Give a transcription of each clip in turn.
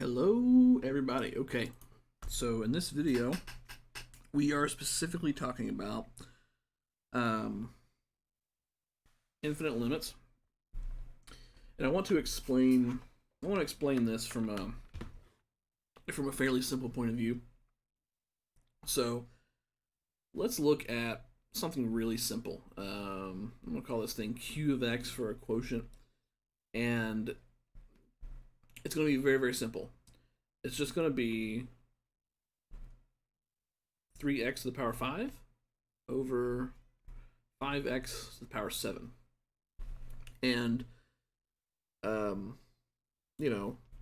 Hello, everybody. Okay, so in this video, we are specifically talking about um, infinite limits, and I want to explain. I want to explain this from a fairly simple point of view. So let's look at something really simple. I'm gonna call this thing q of x for a quotient, and it's gonna be very, very simple. It's just gonna be 3x to the power 5 over 5x to the power 7. And, um,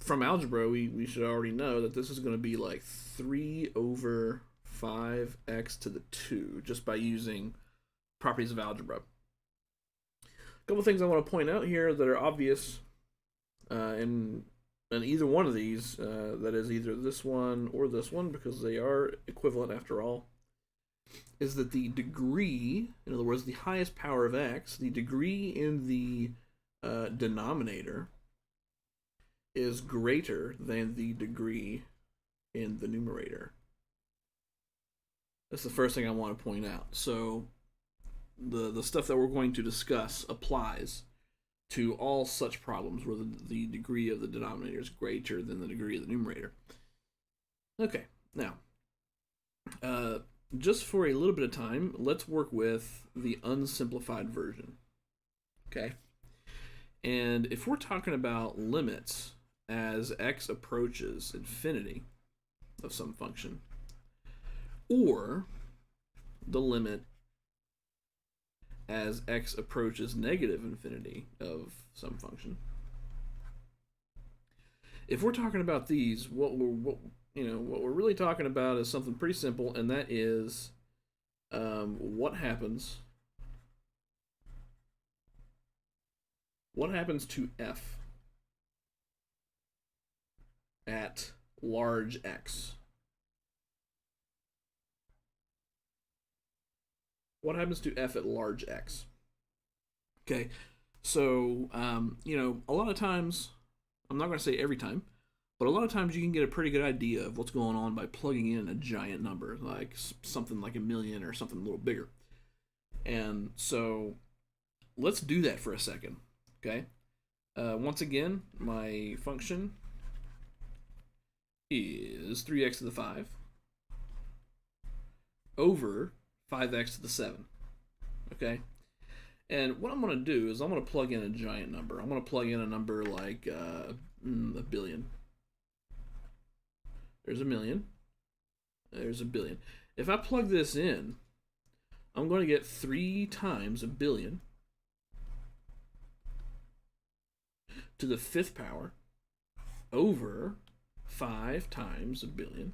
from algebra, we should already know that this is going to be like 3 over 5x to the 2 just by using properties of algebra. A couple things I want to point out here that are obvious in either one of these, that is either this one or this one, because they are equivalent after all, is that the degree, in other words, the highest power of x, the degree in the denominator is greater than the degree in the numerator. That's the first thing I want to point out. So the stuff that we're going to discuss applies to all such problems where the degree of the denominator is greater than the degree of the numerator. Okay, now, just for a little bit of time, let's work with the unsimplified version. Okay? And if we're talking about limits as x approaches infinity of some function, or the limit as x approaches negative infinity of some function. If we're talking about these, what we're really talking about is something pretty simple, and that is what happens to f at large x. What happens to f at large x? Okay, so, a lot of times, I'm not going to say every time, but a lot of times you can get a pretty good idea of what's going on by plugging in a giant number, like something like a million or something a little bigger. And so, let's do that for a second, okay? Once again, my function is 3x to the 5 over 5x to the 7, okay? And what I'm going to do is I'm going to plug in a giant number. I'm going to plug in a number like a billion. There's a million. There's a billion. If I plug this in, I'm going to get 3 times a billion to the 5th power over 5 times a billion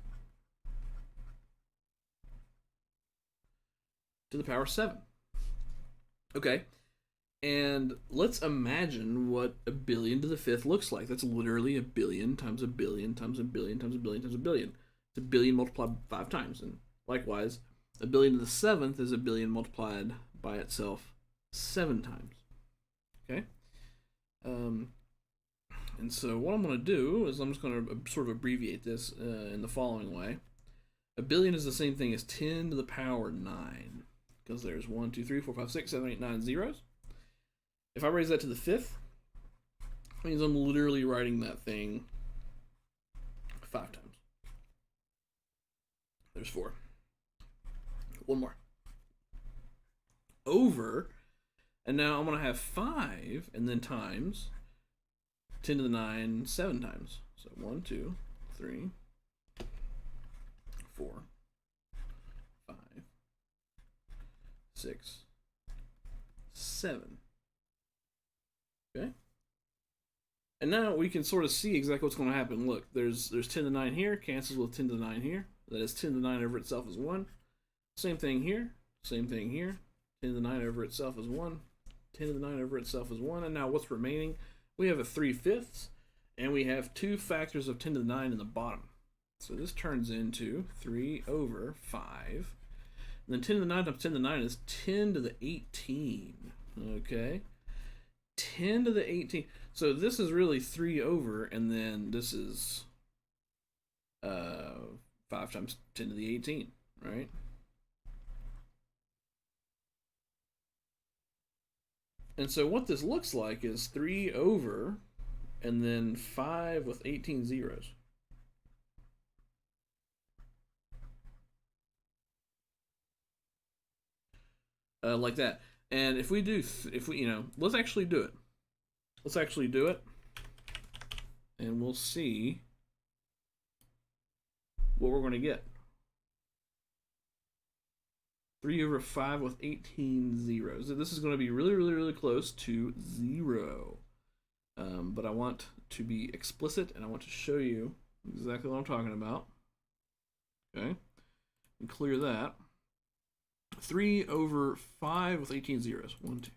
to the power 7. Okay, and let's imagine what a billion to the 5th looks like. That's literally a billion times a billion times a billion times a billion times a billion. It's a billion multiplied 5 times. And likewise, a billion to the 7th is a billion multiplied by itself 7 times. Okay? And so what I'm going to do is I'm just going to sort of abbreviate this in the following way. A billion is the same thing as 10 to the power 9. Because there's 1, 2, 3, 4, 5, 6, 7, 8, 9 zeros. If I raise that to the 5th, it means I'm literally writing that thing 5 times. There's 4. One more. Over, and now I'm going to have 5, and then times 10 to the 9 7 times. So 1, 2, 3, 4, 5, 6, 7. Okay? And now we can sort of see exactly what's going to happen. Look, there's 10 to the 9 here, cancels with 10 to the 9 here. That is 10 to the 9 over itself is 1. Same thing here, same thing here. 10 to the 9 over itself is 1. 10 to the 9 over itself is 1. And now what's remaining? We have a 3/5, and we have 2 factors of 10 to the 9 in the bottom. So this turns into 3 over 5. And then 10 to the 9 times 10 to the 9 is 10 to the 18. Okay? 10 to the 18. So this is really 3 over, and then this is 5 times 10 to the 18, right? And so what this looks like is 3 over, and then 5 with 18 zeros. Like that. And if we do, if we, let's actually do it. Let's actually do it. And we'll see what we're going to get. 3 over 5 with 18 zeros. This is going to be really, really, really close to 0. But I want to be explicit, and I want to show you exactly what I'm talking about. Okay. And clear that. 3 over 5 with 18 zeros. 1, 2.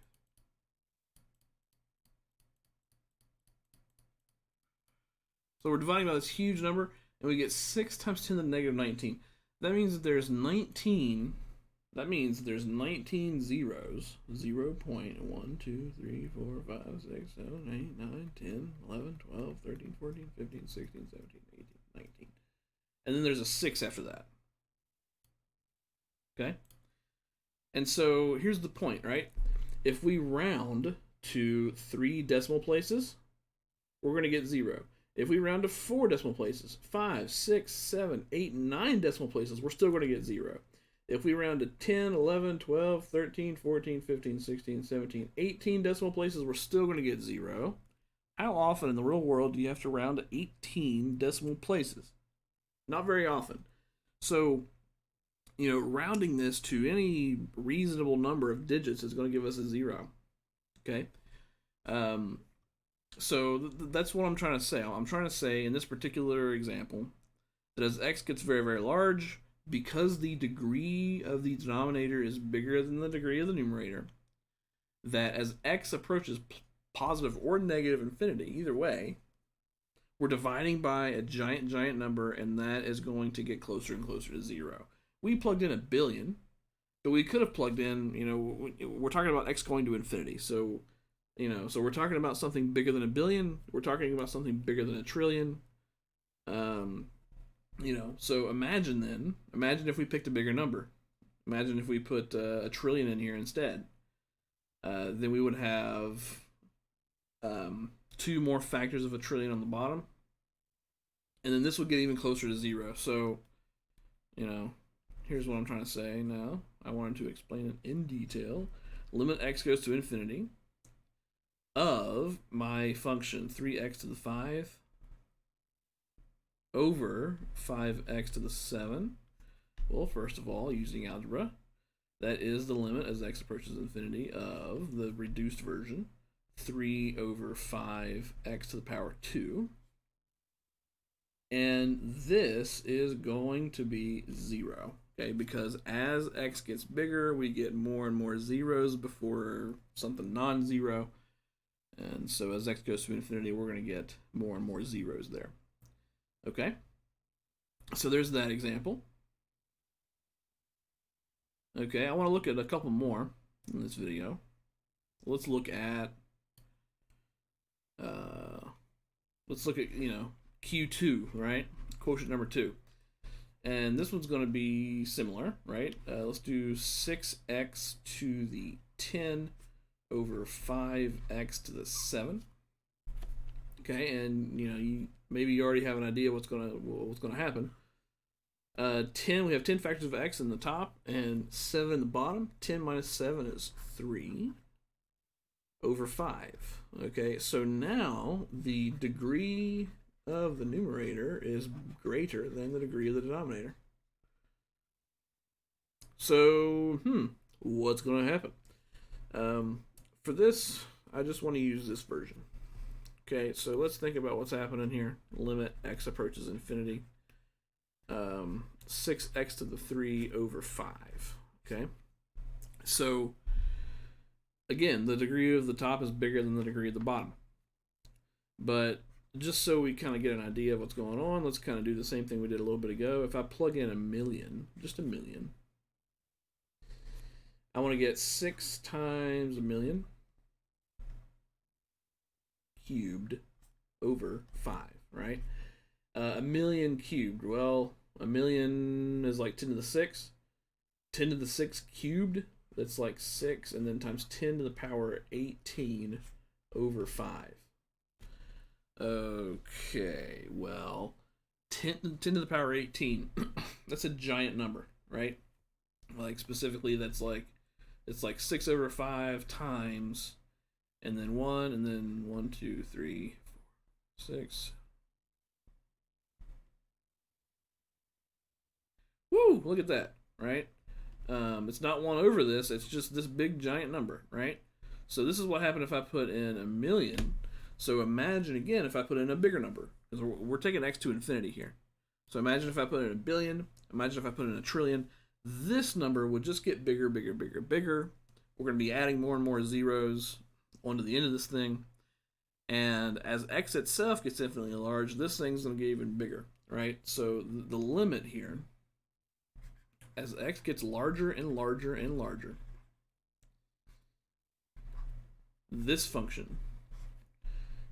So we're dividing by this huge number, and we get 6 times 10 to the negative 19. That means that there's 19. That means there's 19 zeros. 0 0.1, 2, 3, 4, 5, 6, 7, 8, 9, 10, 11, 12, 13, 14, 15, 16, 17, 18, 19. And then there's a 6 after that. Okay? And so here's the point, right? If we round to 3 decimal places, we're going to get 0. If we round to 4 decimal places, 5, 6, 7, 8, 9 decimal places, we're still going to get 0. If we round to 10, 11, 12, 13, 14, 15, 16, 17, 18 decimal places, we're still going to get 0. How often in the real world do you have to round to 18 decimal places? Not very often. So, rounding this to any reasonable number of digits is going to give us a 0. Okay? So that's what I'm trying to say. I'm trying to say in this particular example that as x gets very, very large, because the degree of the denominator is bigger than the degree of the numerator, that as x approaches positive or negative infinity, either way, we're dividing by a giant, giant number, and that is going to get closer and closer to 0. We plugged in 1 billion, but we could have plugged in, we're talking about x going to infinity. So, so we're talking about something bigger than 1 billion. We're talking about something bigger than 1 trillion. So imagine if we picked a bigger number. Imagine if we put 1 trillion in here instead. Then we would have 2 more factors of 1 trillion on the bottom. And then this would get even closer to 0. So, here's what I'm trying to say now. I wanted to explain it in detail. Limit x goes to infinity of my function 3x to the 5 over 5x to the 7. Well, first of all, using algebra, that is the limit as x approaches infinity of the reduced version, 3 over 5x to the power 2. And this is going to be 0, okay? Because as x gets bigger, we get more and more zeros before something non-zero. And so as x goes to infinity, we're going to get more and more zeros there. Okay? So there's that example. Okay, I want to look at a couple more in this video. Let's look at Q2, right? Quotient number 2. And this one's going to be similar, right? Let's do 6x to the 10 over 5x to the 7. Okay, and maybe you already have an idea what's gonna happen. 10, we have 10 factors of x in the top and 7 in the bottom. 10 minus 7 is 3 over 5. Okay, so now the degree of the numerator is greater than the degree of the denominator. So, what's going to happen? For this, I just want to use this version. Okay, so let's think about what's happening here. Limit x approaches infinity. 6x to the 3 over 5. Okay, so again, the degree of the top is bigger than the degree of the bottom. But just so we kind of get an idea of what's going on, let's kind of do the same thing we did a little bit ago. If I plug in 1 million, just 1 million, I want to get 6 times 1 million cubed over 5, right? A million cubed. Well, a million is like 10 to the 6. 10 to the 6 cubed, that's like 6, and then times 10 to the power 18 over 5. Okay, well, 10 to the power 18, that's a giant number, right? Like, specifically, that's like, it's like 6 over 5 times, and then 1, and then 1, 2, 3, 4, 6. Woo, look at that, right? It's not 1 over this, it's just this big giant number, right? So this is what happened if I put in a million. So imagine again if I put in a bigger number, because we're taking x to infinity here. So imagine if I put in a billion, imagine if I put in a trillion. This number would just get bigger, bigger, bigger, bigger. We're going to be adding more and more zeros onto the end of this thing. And as x itself gets infinitely large, this thing's going to get even bigger, right? So the limit here, as x gets larger and larger and larger, this function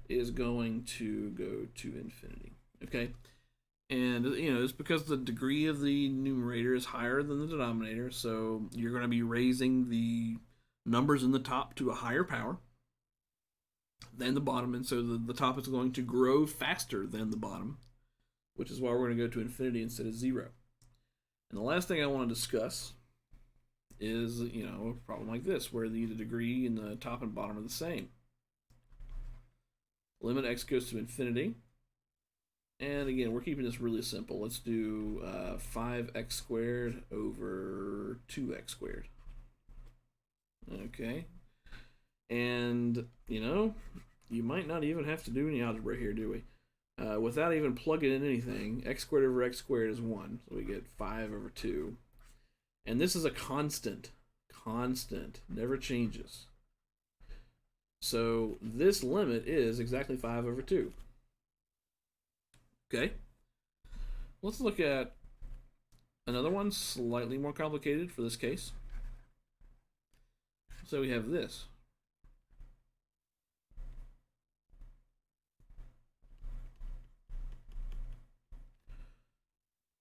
is going to go to infinity, okay? And, it's because the degree of the numerator is higher than the denominator, so you're going to be raising the numbers in the top to a higher power than the bottom, and so the top is going to grow faster than the bottom, which is why we're going to go to infinity instead of 0. And the last thing I want to discuss is, a problem like this, where the degree and the top and bottom are the same. Limit x goes to infinity. And again, we're keeping this really simple. Let's do 5x squared over 2x squared. Okay. And, you might not even have to do any algebra here, do we? Without even plugging in anything, x squared over x squared is 1. So we get 5 over 2. And this is a constant. Constant. Never changes. So this limit is exactly 5 over 2. Okay. Let's look at another one, slightly more complicated for this case. So we have this.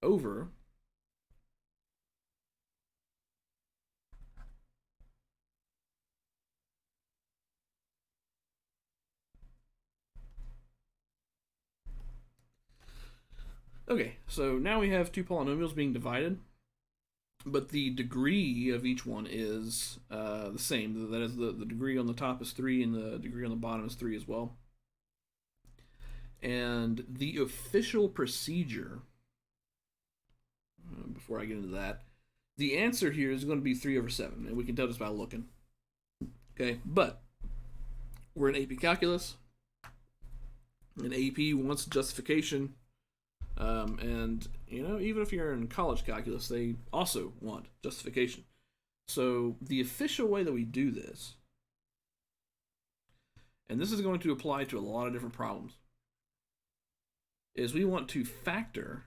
Over okay, so now we have two polynomials being divided, but the degree of each one is the same. That is, the degree on the top is 3 and the degree on the bottom is 3 as well. And the official procedure, before I get into that, the answer here is going to be 3 over 7, and we can tell just by looking. Okay, but we're in AP Calculus, and AP wants justification. And, even if you're in college calculus, they also want justification. So the official way that we do this, and this is going to apply to a lot of different problems, is we want to factor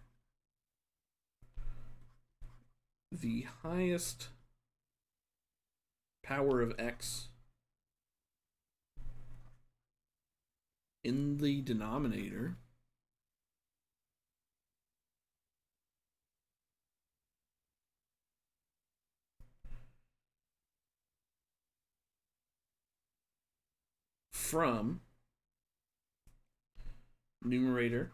the highest power of x in the denominator from numerator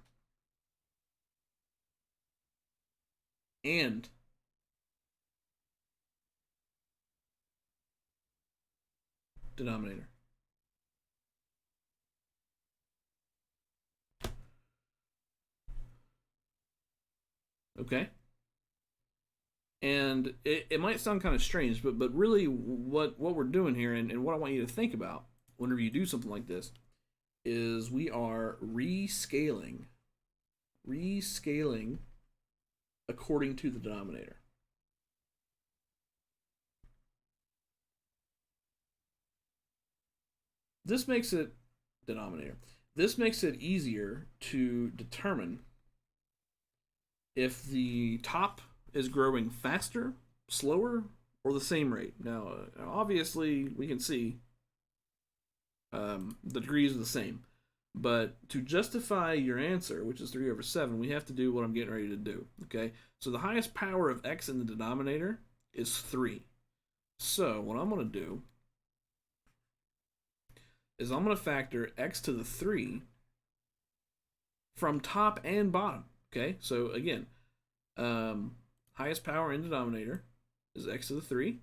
and denominator. Okay? And it might sound kind of strange, but really what we're doing here, and what I want you to think about whenever you do something like this, is we are rescaling according to the denominator. This makes it easier to determine if the top is growing faster, slower, or the same rate. Now, obviously, we can see the degrees are the same. But to justify your answer, which is 3 over 7, we have to do what I'm getting ready to do. Okay? So the highest power of x in the denominator is 3. So what I'm going to do is I'm going to factor x to the 3 from top and bottom. Okay? So again, highest power in denominator is x to the 3.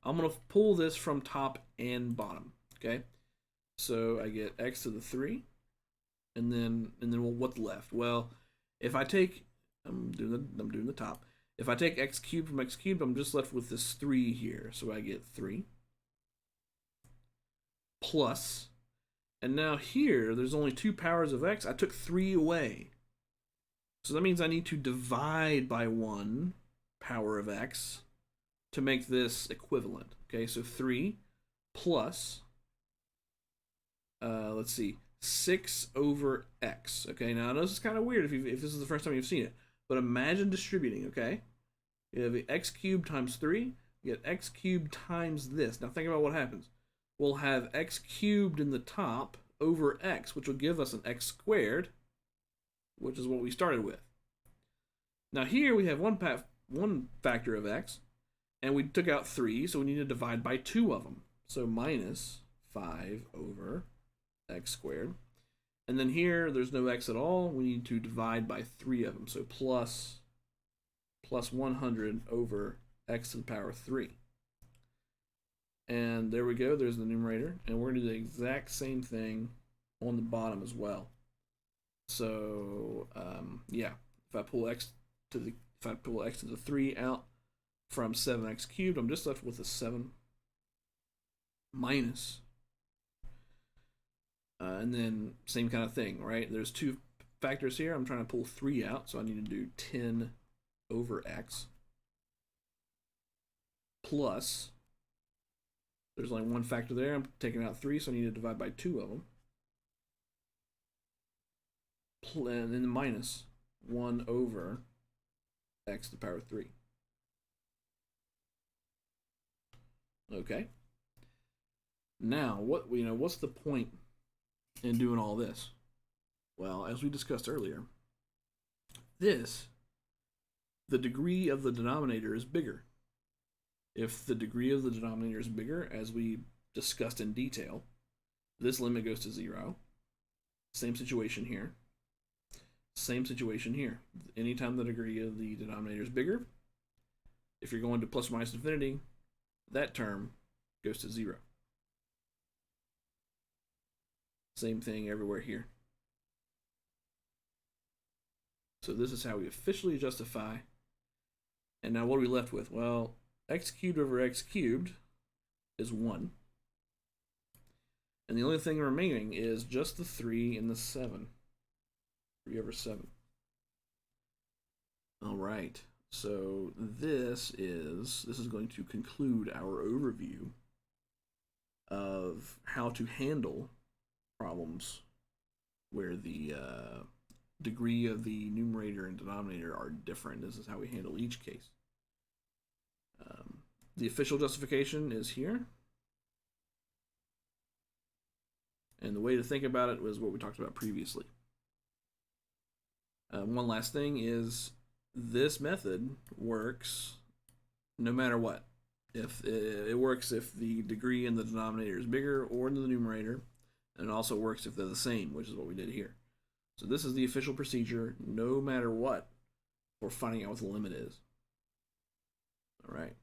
I'm going to pull this from top and bottom. Okay? So I get x to the 3, and then what's left? Well, if I take I'm doing the top. If I take x cubed from x cubed, I'm just left with this 3 here. So I get 3 plus, and now here there's only 2 powers of x. I took 3 away. So that means I need to divide by 1 power of x to make this equivalent. Okay, so 3 plus, let's see, 6 over x. Okay, now I know this is kind of weird if this is the first time you've seen it, but imagine distributing, okay? You have x cubed times 3, you get x cubed times this. Now think about what happens. We'll have x cubed in the top over x, which will give us an x squared, which is what we started with. Now here we have one factor of x, and we took out 3, so we need to divide by 2 of them. So minus 5 over x squared. And then here, there's no x at all. We need to divide by 3 of them. So plus 100 over x to the power 3. And there we go. There's the numerator. And we're going to do the exact same thing on the bottom as well. So, yeah, if I pull x to the 3 out from 7x cubed, I'm just left with a 7 minus, and then same kind of thing, right? There's 2 factors here. I'm trying to pull 3 out, so I need to do 10 over x plus, there's only 1 factor there. I'm taking out 3, so I need to divide by 2 of them. And then minus 1 over x to the power 3. Okay. Now, what's the point in doing all this? Well, as we discussed earlier, the degree of the denominator is bigger. If the degree of the denominator is bigger, as we discussed in detail, this limit goes to 0. Same situation here. Same situation here. Anytime the degree of the denominator is bigger, if you're going to plus or minus infinity, that term goes to 0. Same thing everywhere here. So this is how we officially justify. And now what are we left with? Well, x cubed over x cubed is 1. And the only thing remaining is just the 3 and the 7. 3 over 7. All right. So this is going to conclude our overview of how to handle problems where the degree of the numerator and denominator are different. This is how we handle each case. The official justification is here. And the way to think about it was what we talked about previously. One last thing is this method works no matter what. If it works if the degree in the denominator is bigger or in the numerator, and it also works if they're the same, which is what we did here. So this is the official procedure no matter what for finding out what the limit is. All right.